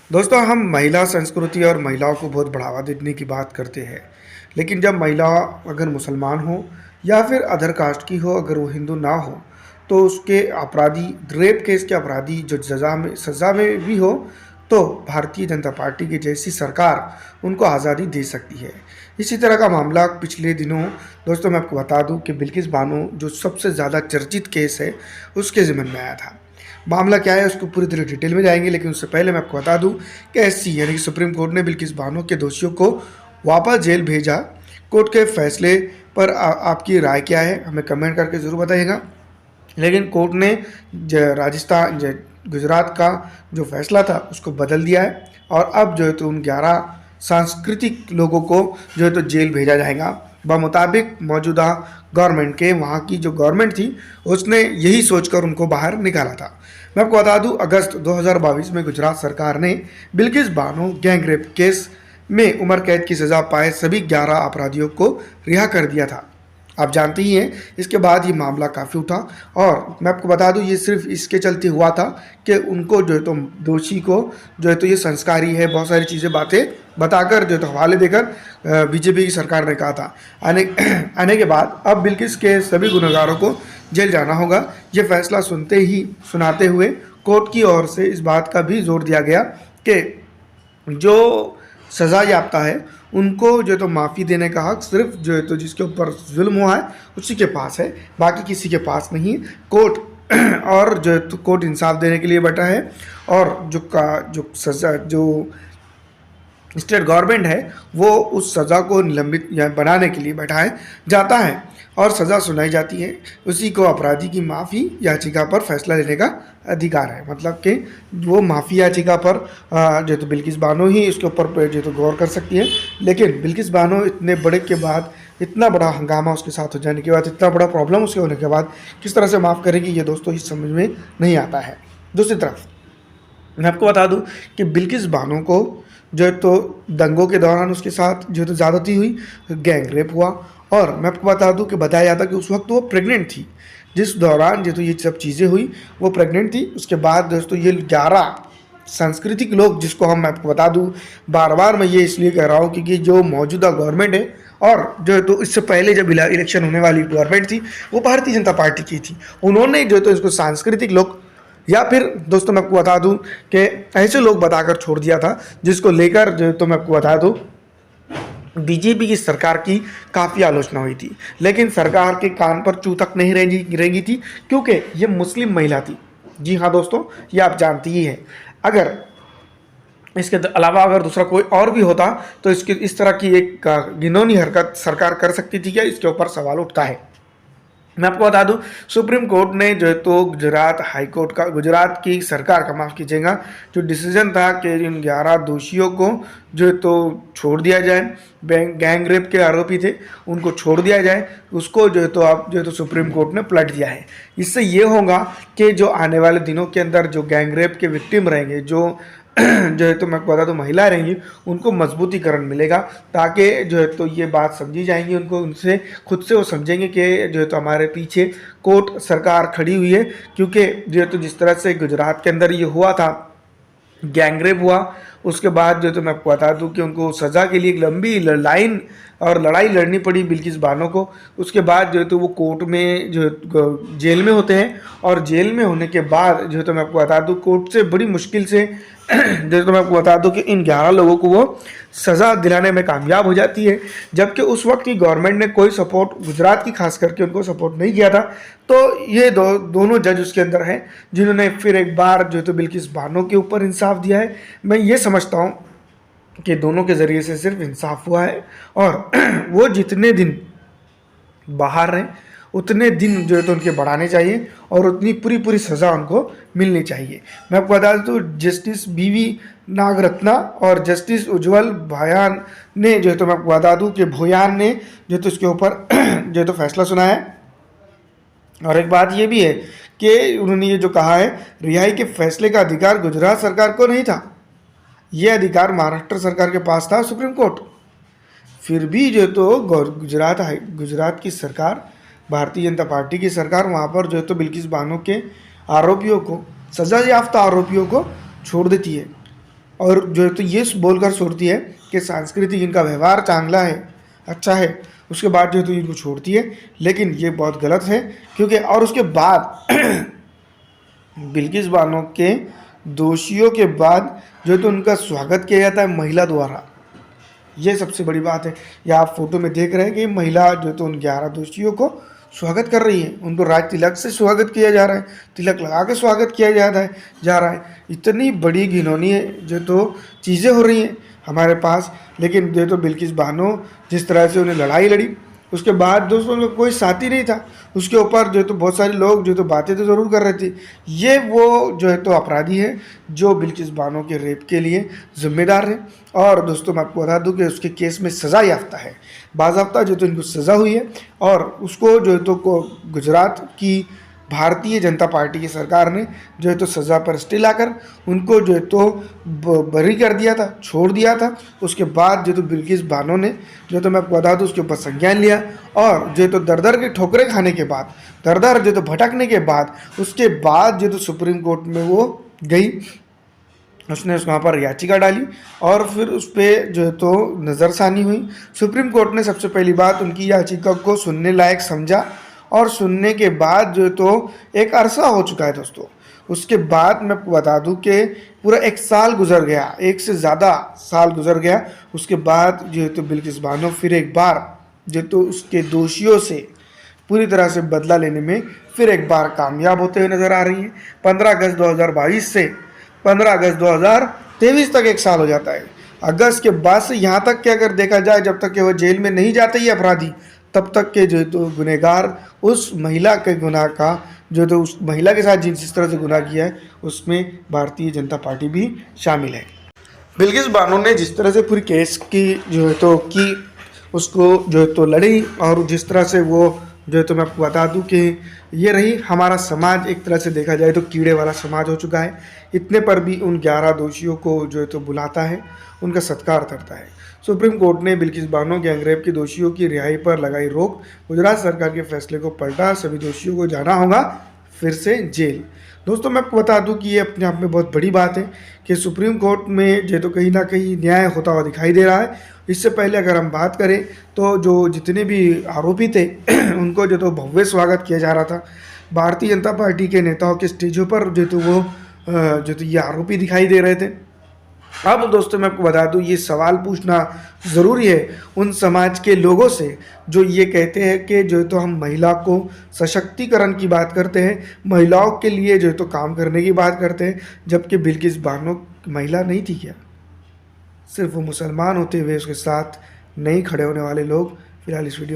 दोस्तों, हम महिला संस्कृति और महिलाओं को बहुत बढ़ावा देने की बात करते हैं। लेकिन जब महिला अगर मुसलमान हो या फिर अदर कास्ट की हो, अगर वो हिंदू ना हो, तो उसके अपराधी, रेप केस के अपराधी जो सज़ा में भी हो, तो भारतीय जनता पार्टी की जैसी सरकार उनको आज़ादी दे सकती है। इसी तरह का मामला पिछले दिनों, दोस्तों मैं आपको बता दूं कि बिल्किस बानो जो सबसे ज़्यादा चर्चित केस है, उसके ज़िम्मे में आया था। मामला क्या है उसको पूरी तरह डिटेल में जाएंगे, लेकिन उससे पहले मैं आपको बता दूं कि एससी यानी कि सुप्रीम कोर्ट ने बिल्किस बानो के दोषियों को वापस जेल भेजा। कोर्ट के फैसले पर आपकी राय क्या है, हमें कमेंट करके ज़रूर बताइएगा। लेकिन कोर्ट ने गुजरात का जो फैसला था उसको बदल दिया है, और अब जो है तो उन 11 सांस्कृतिक लोगों को जो है तो जेल भेजा जाएगा। बमुताबिक मौजूदा गवर्नमेंट के, वहाँ की जो गवर्नमेंट थी उसने यही सोचकर उनको बाहर निकाला था। मैं आपको बता दूं, अगस्त 2022 में गुजरात सरकार ने Bilkis Bano gang rape case में उम्र कैद की सज़ा पाए सभी 11 अपराधियों को रिहा कर दिया था। आप जानते ही हैं, इसके बाद ये मामला काफ़ी उठा, और मैं आपको बता दूं ये सिर्फ इसके चलते हुआ था कि उनको जो है तो दोषी को जो है तो ये संस्कारी है, बहुत सारी चीज़ें बातें बताकर जो है तो हवाले देकर बीजेपी की सरकार ने कहा था। आने आने के बाद अब बिल्किस के सभी गुनहगारों को जेल जाना होगा। ये फैसला सुनाते हुए कोर्ट की ओर से इस बात का भी जोर दिया गया कि जो सज़ा याफ्ता है उनको जो तो माफ़ी देने का हक सिर्फ जो है तो जिसके ऊपर जुल्म हुआ है उसी के पास है, बाकी किसी के पास नहीं। कोर्ट और जो है तो कोर्ट इंसाफ देने के लिए बैठा है, और जो सज़ा जो स्टेट गवर्नमेंट है वो उस सज़ा को निलंबित या बनाने के लिए बैठा है, जाता है और सज़ा सुनाई जाती है। उसी को अपराधी की माफ़ी याचिका पर फैसला लेने का अधिकार है। मतलब कि वो माफ़ी याचिका पर जो तो बिल्किस बानो ही इसके ऊपर जो तो गौर कर सकती है। लेकिन बिल्किस बानो इतने बड़े के बाद, इतना बड़ा हंगामा उसके साथ हो जाने के बाद, इतना बड़ा प्रॉब्लम उसके होने के बाद किस तरह से माफ़ करेगी, ये दोस्तों इस समझ में नहीं आता है। दूसरी तरफ मैं आपको बता दूं कि बिल्किस बानो को जो है तो दंगों के दौरान उसके साथ जो है तो ज़्यादती हुई, गैंग रेप हुआ, और मैं आपको बता दूं कि बताया जाता कि उस वक्त वो प्रेग्नेंट थी। जिस दौरान जो तो ये सब चीज़ें हुई वो प्रेग्नेंट थी। उसके बाद दोस्तों ये 11 सांस्कृतिक लोग, जिसको हम, मैं आपको बता दूं, बार बार मैं ये इसलिए कह रहा हूँ क्योंकि जो मौजूदा गवर्नमेंट है और जो है तो इससे पहले जब इलेक्शन होने वाली गवर्नमेंट थी वो भारतीय जनता पार्टी की थी, उन्होंने जो है तो इसको सांस्कृतिक लोग, या फिर दोस्तों मैं आपको बता दूं कि ऐसे लोग बताकर छोड़ दिया था जिसको लेकर जो तो मैं आपको बता दूं बीजेपी की सरकार की काफ़ी आलोचना हुई थी। लेकिन सरकार के कान पर चू तक नहीं रेंगी थी, क्योंकि ये मुस्लिम महिला थी। जी हाँ दोस्तों, ये आप जानती ही हैं। अगर इसके अलावा अगर दूसरा कोई और भी होता तो इसकी इस तरह की एक घिनौनी हरकत सरकार कर सकती थी क्या, इसके ऊपर सवाल उठता है। मैं आपको बता दूं, सुप्रीम कोर्ट ने जो है तो गुजरात की सरकार का, माफ़ कीजिएगा, जो डिसीजन था कि इन 11 दोषियों को जो है तो छोड़ दिया जाए, गैंग रेप के आरोपी थे उनको छोड़ दिया जाए, उसको जो है तो अब जो है तो सुप्रीम कोर्ट ने पलट दिया है। इससे ये होगा कि जो आने वाले दिनों के अंदर जो गैंग रेप के विक्टिम रहेंगे, जो जो है तो मैं बता दूं महिलाएं रहेंगी, उनको मजबूतीकरण मिलेगा, ताकि जो है तो ये बात समझी जाएंगी, उनको उनसे खुद से वो समझेंगे कि जो है तो हमारे पीछे कोर्ट सरकार खड़ी हुई है। क्योंकि जो है तो जिस तरह से गुजरात के अंदर ये हुआ था, गैंगरेप हुआ, उसके बाद जो तो मैं आपको बता दूं कि उनको सज़ा के लिए एक लंबी लाइन और लड़ाई लड़नी पड़ी बिल्किस बानो को। उसके बाद जो है तो वो कोर्ट में जो जेल में होते हैं, और जेल में होने के बाद जो है तो मैं आपको बता दूं कोर्ट से बड़ी मुश्किल से जो तो मैं आपको बता दूं कि इन 11 लोगों को वो सज़ा दिलाने में कामयाब हो जाती है। जबकि उस वक्त की गवर्नमेंट ने कोई सपोर्ट, गुजरात की खास करके, उनको सपोर्ट नहीं किया था। तो ये दोनों जज उसके अंदर हैं जिन्होंने फिर एक बार जो तो बिल्किस बानो के ऊपर इंसाफ दिया है। मैं ये समझता हूँ कि दोनों के ज़रिए से सिर्फ इंसाफ हुआ है, और वो जितने दिन बाहर रहें उतने दिन जो है तो उनके बढ़ाने चाहिए, और उतनी पूरी पूरी सज़ा उनको मिलनी चाहिए। मैं आपको बता दूँ तो जस्टिस बीवी नागरत्ना और जस्टिस उज्जवल भयान ने जो है तो मैं आपको बता दूँ कि भोयान ने जो तो इसके ऊपर जो है तो फैसला सुनाया है। और एक बात ये भी है कि उन्होंने ये जो कहा है, रिहाई के फैसले का अधिकार गुजरात सरकार को नहीं था, ये अधिकार महाराष्ट्र सरकार के पास था, सुप्रीम कोर्ट। फिर भी जो तो गुजरात की सरकार, भारतीय जनता पार्टी की सरकार, वहाँ पर जो है तो बिल्किस बानो के आरोपियों को, सज़ा याफ्ता आरोपियों को छोड़ देती है। और जो है तो ये बोलकर छोड़ती है कि सांस्कृतिक इनका व्यवहार चांगला है, अच्छा है, उसके बाद जो है तो इनको छोड़ती है। लेकिन ये बहुत गलत है, क्योंकि और उसके बाद बिल्किस बानो के दोषियों के बाद जो है तो उनका स्वागत किया जाता है महिला द्वारा। ये सबसे बड़ी बात है। या आप फोटो में देख रहे हैं कि महिला जो तो उन 11 दोषियों को स्वागत कर रही है, उनको राज तिलक से स्वागत किया जा रहा है, तिलक लगा के स्वागत किया जा रहा है। इतनी बड़ी घिनौनी है जो तो चीज़ें हो रही हैं हमारे पास। लेकिन जो तो बिल्किस बानो जिस तरह से उन्हें लड़ाई लड़ी, उसके बाद दोस्तों उनका कोई साथी नहीं था, उसके ऊपर जो तो बहुत सारे लोग जो तो बातें तो ज़रूर कर रहे थे। ये वो जो है तो अपराधी है जो बिल्किस बानो के रेप के लिए जिम्मेदार है। और दोस्तों मैं आपको बता दूं कि उसके केस में सज़ा याफ्ता है, बाज़ाब्ता जो तो इनको सज़ा हुई है। और उसको जो है तो गुजरात की भारतीय जनता पार्टी की सरकार ने जो है तो सज़ा पर स्टे लाकर उनको जो है तो बरी कर दिया था, छोड़ दिया था। उसके बाद जो तो बिल्किस बानो ने जो तो मैं आपको बता दूँ उसके ऊपर संज्ञान लिया, और जो तो दर दर के ठोकरें खाने के बाद, दर दर जो तो भटकने के बाद, उसके बाद जो तो सुप्रीम कोर्ट में वो गई, उसने वहाँ पर याचिका डाली और फिर उस पर जो है तो नज़रसानी हुई। सुप्रीम कोर्ट ने सबसे पहली बात उनकी याचिका को सुनने लायक समझा, और सुनने के बाद जो तो एक अरसा हो चुका है दोस्तों। उसके बाद मैं आपको बता दूं कि पूरा 1 साल गुजर गया, 1 से ज़्यादा साल गुजर गया। उसके बाद जो है तो बिल्किस बानो फिर एक बार जो तो उसके दोषियों से पूरी तरह से बदला लेने में फिर एक बार कामयाब होते हुए नज़र आ रही हैं। 15 अगस्त 2022 से 15 अगस्त 2023 तक 1 साल हो जाता है। अगस्त के बाद से यहाँ तक कि अगर देखा जाए, जब तक कि वह जेल में नहीं जाते ही अपराधी, तब तक के जो तो गुनहगार उस महिला के गुनाह का जो तो उस महिला के साथ जिस तरह से गुनाह किया है उसमें भारतीय जनता पार्टी भी शामिल है। बिल्किस बानो ने जिस तरह से पूरी केस की जो है तो की उसको जो है तो लड़ी, और जिस तरह से वो जो है तो मैं आपको बता दूं कि ये रही, हमारा समाज एक तरह से देखा जाए तो कीड़े वाला समाज हो चुका है। इतने पर भी उन 11 दोषियों को जो है तो बुलाता है, उनका सत्कार करता है। सुप्रीम कोर्ट ने बिल्किस बानो गैंगरेप के दोषियों की रिहाई पर लगाई रोक। गुजरात सरकार के फैसले को पलटा, सभी दोषियों को जाना होगा फिर से जेल। दोस्तों मैं आपको बता दूं कि ये अपने आप में बहुत बड़ी बात है कि सुप्रीम कोर्ट में जो तो कहीं ना कहीं न्याय होता हुआ दिखाई दे रहा है। इससे पहले अगर हम बात करें तो जो जितने भी आरोपी थे उनको जो तो भव्य स्वागत किया जा रहा था। भारतीय जनता पार्टी के नेताओं के स्टेजों पर जो तो वो जो तो ये आरोपी दिखाई दे रहे थे। अब दोस्तों मैं आपको बता दूं, ये सवाल पूछना ज़रूरी है उन समाज के लोगों से जो ये कहते हैं कि जो है तो हम महिला को सशक्तिकरण की बात करते हैं, महिलाओं के लिए जो है तो काम करने की बात करते हैं, जबकि बिल्किस बानो महिला नहीं थी क्या? सिर्फ वो मुसलमान होते हुए उसके साथ नहीं खड़े होने वाले लोग। फिलहाल इस वीडियो